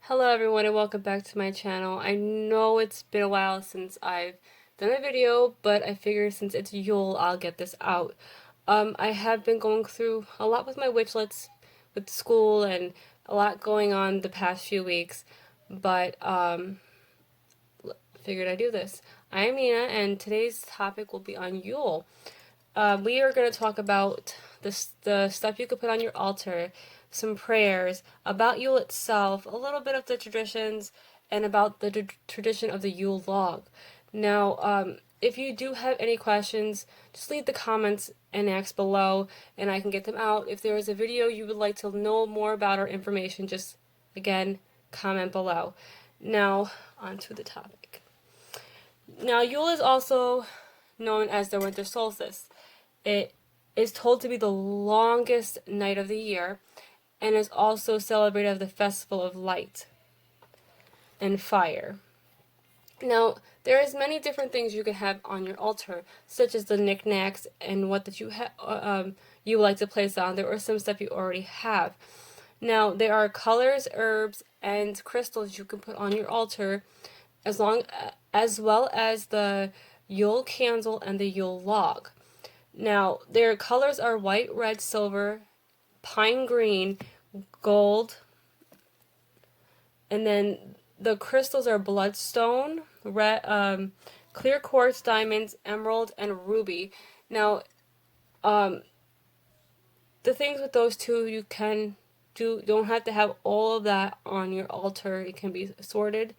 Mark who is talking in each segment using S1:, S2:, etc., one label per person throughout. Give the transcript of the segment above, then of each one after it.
S1: Hello everyone and welcome back to my channel. I know it's been a while since I've done a video, but I figured since it's Yule, I'll get this out. I have been going through a lot with my witchlets with school and a lot going on the past few weeks, but figured I'd do this. I'm Nina and today's topic will be on Yule. We are going to talk about the stuff you could put on your altar, some prayers, about Yule itself, a little bit of the traditions, and about the tradition of the Yule log. Now, if you do have any questions, just leave the comments and ask below, and I can get them out. If there is a video you would like to know more about or information, just, again, comment below. Now, on to the topic. Now, Yule is also known as the winter solstice. It is told to be the longest night of the year and is also celebrated as the festival of light and fire. Now, there is many different things you can have on your altar, such as the knickknacks and what that you would like to place on there, or some stuff you already have. Now, there are colors, herbs, and crystals you can put on your altar, as well as the Yule candle and the Yule log. Now, their colors are white, red, silver, pine green, gold, and then the crystals are bloodstone, red, clear quartz, diamonds, emerald, and ruby. Now, the things with those two, you don't have to have all of that on your altar. It can be sorted.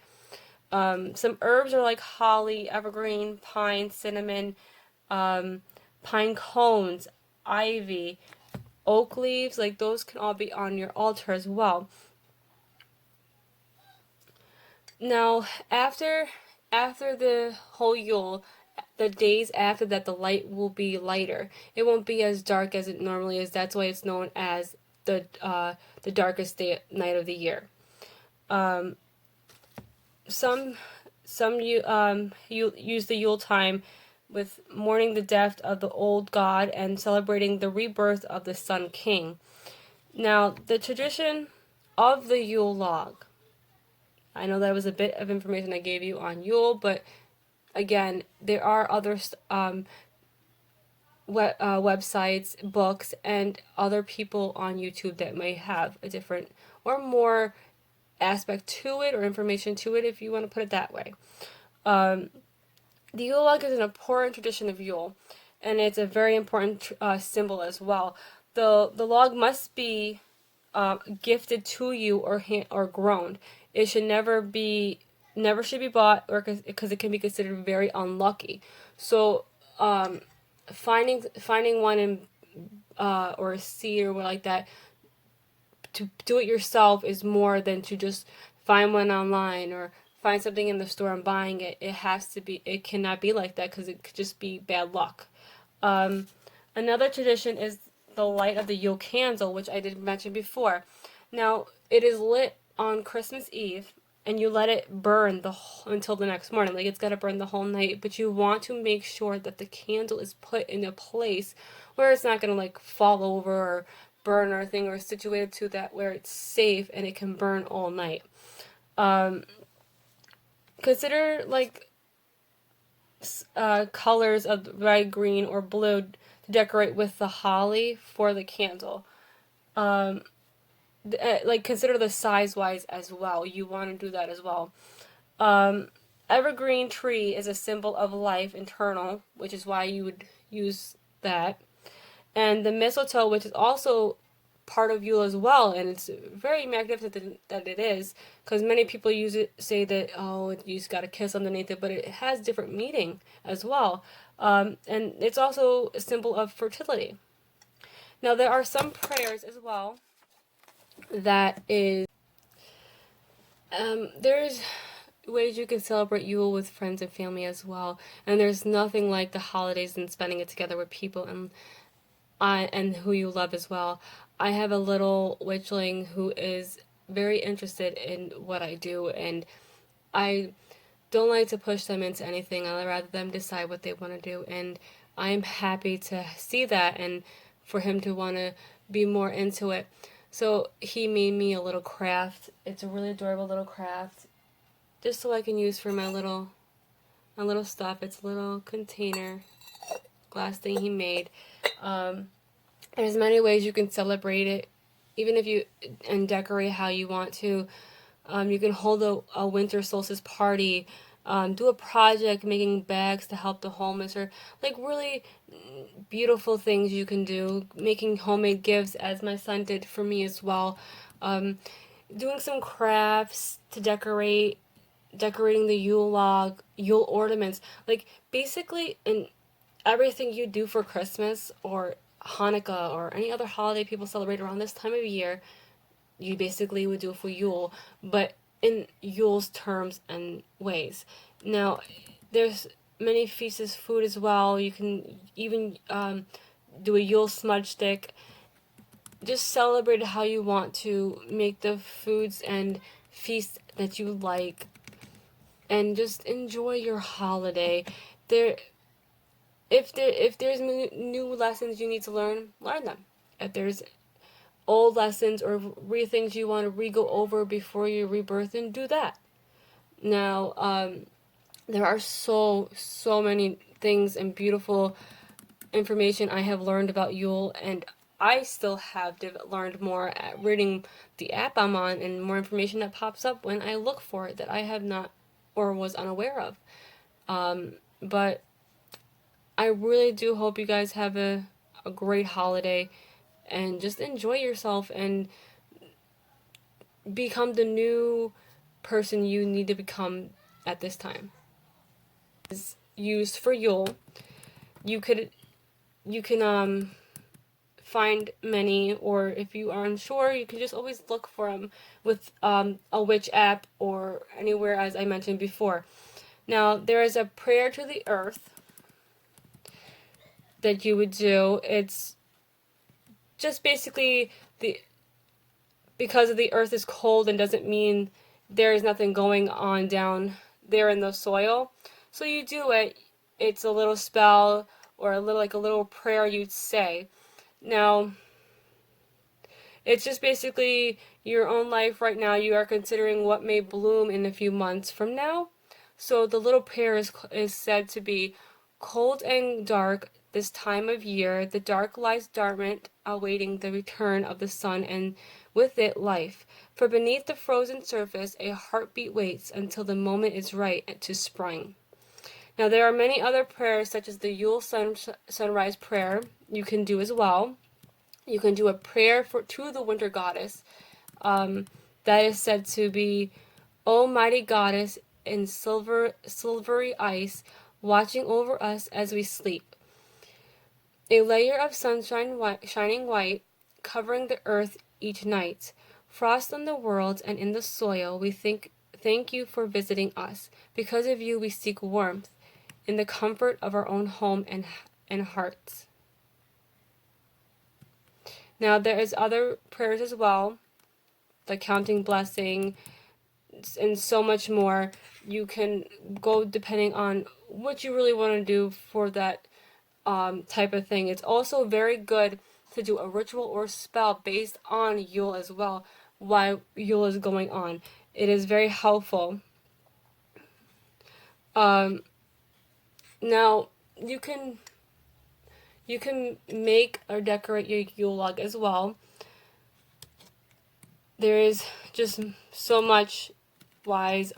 S1: Some herbs are like holly, evergreen, pine, cinnamon, pine cones, ivy, oak leaves, like those can all be on your altar as well. Now, after the whole Yule, the days after that, the light will be lighter. It won't be as dark as it normally is. That's why it's known as the night of the year. Some you use the Yule time with mourning the death of the old god and celebrating the rebirth of the Sun King. Now, the tradition of the Yule log. I know that was a bit of information I gave you on Yule, but again, there are other websites, books, and other people on YouTube that may have a different or more aspect to it or information to it, if you want to put it that way. The Yule log is an important tradition of Yule, and it's a very important symbol as well. The log must be gifted to you or grown. It should never should be bought, or because it can be considered very unlucky. So finding one in or a seed or what like that to do it yourself is more than to just find one online or find something in the store and buying it. It cannot be like that because it could just be bad luck. Another tradition is the light of the Yule candle, which I did mention before. Now, it is lit on Christmas Eve, and you let it burn until the next morning. Like, it's got to burn the whole night, but you want to make sure that the candle is put in a place where it's not going to, like, fall over or burn or thing, or situated to that where it's safe and it can burn all night. Consider, like, colors of red, green, or blue to decorate with the holly for the candle. Like, consider the size-wise as well. You want to do that as well. Evergreen tree is a symbol of life eternal, which is why you would use that. And the mistletoe, which is also part of Yule as well, and it's very magnificent that it is, because many people say that, oh, you just got to kiss underneath it, but it has different meaning as well. And it's also a symbol of fertility. Now, there are some prayers as well that is, there's ways you can celebrate Yule with friends and family as well, and there's nothing like the holidays and spending it together with people and who you love as well. I have a little witchling who is very interested in what I do, and I don't like to push them into anything. I rather them decide what they want to do, and I'm happy to see that and for him to want to be more into it. So he made me a little craft. It's a really adorable little craft, just so I can use for my little stuff. It's a little container glass thing he made. There's many ways you can celebrate it, even if you and decorate how you want to. You can hold a winter solstice party, do a project making bags to help the homeless, or like really beautiful things you can do. Making homemade gifts, as my son did for me as well. Doing some crafts to decorating the Yule log, Yule ornaments. Like basically, in everything you do for Christmas or Hanukkah or any other holiday people celebrate around this time of year, you basically would do it for Yule, but in Yule's terms and ways. Now, there's many feasts food as well. You can even do a Yule smudge stick. Just celebrate how you want to, make the foods and feasts that you like, and just enjoy your holiday. There, if there's new lessons you need to learn them. If there's old lessons or things you want to re-go over before your rebirth, and do that. Now, there are so many things and beautiful information I have learned about Yule, and I still have learned more at reading the app I'm on, and more information that pops up when I look for it that I have not or was unaware of. But I really do hope you guys have a great holiday, and just enjoy yourself and become the new person you need to become at this time. Is used for Yule. You can find many, or if you are unsure, you can just always look for them with a witch app or anywhere, as I mentioned before. Now, there is a prayer to the earth that you would do. It's just basically because the earth is cold and doesn't mean there is nothing going on down there in the soil. So you do it. It's a little spell or a little prayer you'd say. Now, it's just basically your own life right now. You are considering what may bloom in a few months from now. So the little prayer is said to be, cold and dark this time of year, the dark lies dormant, awaiting the return of the sun, and with it life. For beneath the frozen surface, a heartbeat waits until the moment is right to spring. Now, there are many other prayers, such as the Yule sunrise prayer, you can do as well. You can do a prayer to the winter goddess. That is said to be, O mighty goddess in silvery ice, watching over us as we sleep. A layer of sunshine shining white, covering the earth each night. Frost on the world and in the soil, we thank you for visiting us. Because of you, we seek warmth in the comfort of our own home and hearts. Now, there is other prayers as well, the counting blessing, and so much more. You can go depending on what you really want to do for that type of thing. It's also very good to do a ritual or spell based on Yule as well, while Yule is going on. It is very helpful. Now, you can make or decorate your Yule log as well. There is just so much wise.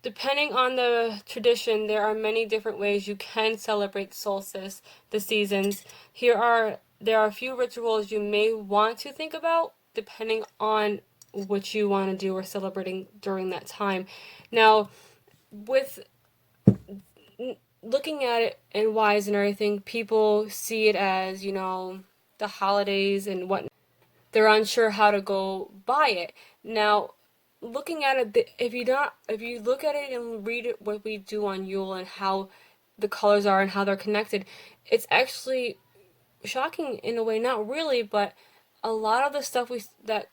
S1: Depending on the tradition, there are many different ways you can celebrate solstice, the seasons. There are a few rituals you may want to think about, depending on what you want to do or celebrating during that time. Now, with looking at it and wise and everything, people see it as, the holidays and whatnot. They're unsure how to go by it. Now, looking at it, if you look at it and read it, what we do on Yule and how the colors are and how they're connected, it's actually shocking in a way. Not really, but a lot of the stuff that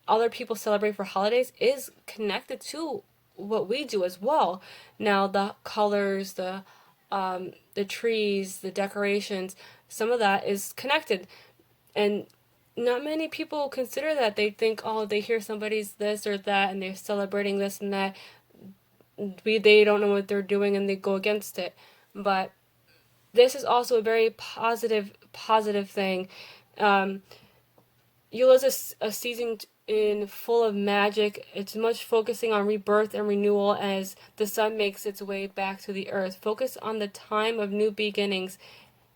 S1: other people celebrate for holidays is connected to what we do as well. Now, the colors, the trees, the decorations, some of that is connected. And not many people consider that. They think, oh, they hear somebody's this or that and they're celebrating this and that. They don't know what they're doing and they go against it. But this is also a very positive thing. Um, Yule is a season in full of magic. It's much focusing on rebirth and renewal as the sun makes its way back to the earth. Focus on the time of new beginnings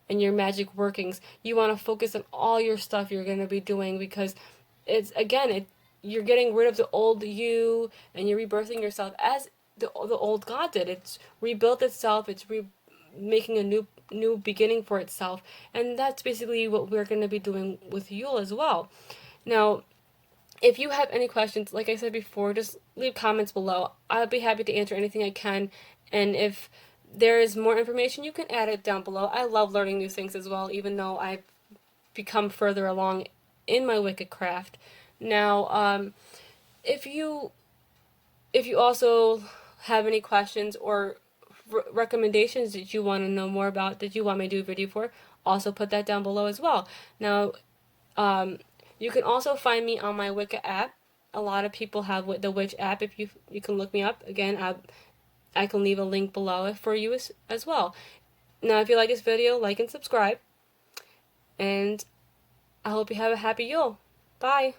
S1: and your magic workings. You want to focus on all your stuff you're going to be doing because it's again you're getting rid of the old you and you're rebirthing yourself as the old God did. It's rebuilt itself. It's making a new beginning for itself, and that's basically what we're going to be doing with Yule as well. Now, if you have any questions, like I said before, just leave comments below. I'll be happy to answer anything I can, and if there is more information, you can add it down below. I love learning new things as well, even though I've become further along in my Wicca craft. Now, if you also have any questions or recommendations that you want to know more about, that you want me to do a video for, also put that down below as well. Now, you can also find me on my Wicca app. A lot of people have the Witch app. If you can look me up again, I can leave a link below for you as well. Now, if you like this video, like and subscribe, and I hope you have a happy Yule. Bye.